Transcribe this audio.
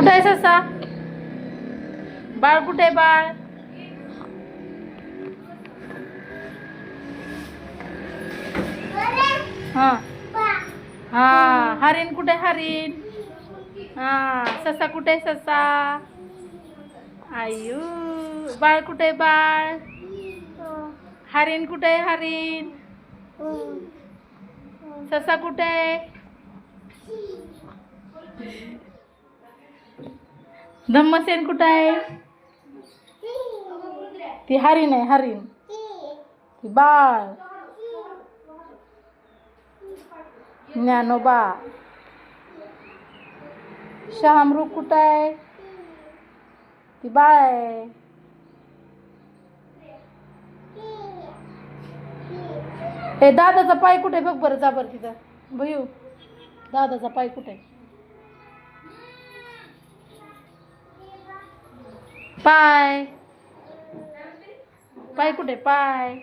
कुठे आहे ससा? बाळ कुठे आहे बाळ? हा हा, हरिण कुठे हरिण? हा, ससा कुठे ससा? आयु, बाळ कुठे बाळ? हरिण कुठे हरिण? ससा कुठे? धम्मसेन कुठे आहे? ती हरिण आहे हरिण. ती बाळ ज्ञानोबा. शहामृग कुठं आहे? ती बाळ आहे. हे दादाचा पाय कुठे बघ बरं, जा बरं तिथं भयू. दादाचा पाय कुठे? पाय पाय कुठे पाय?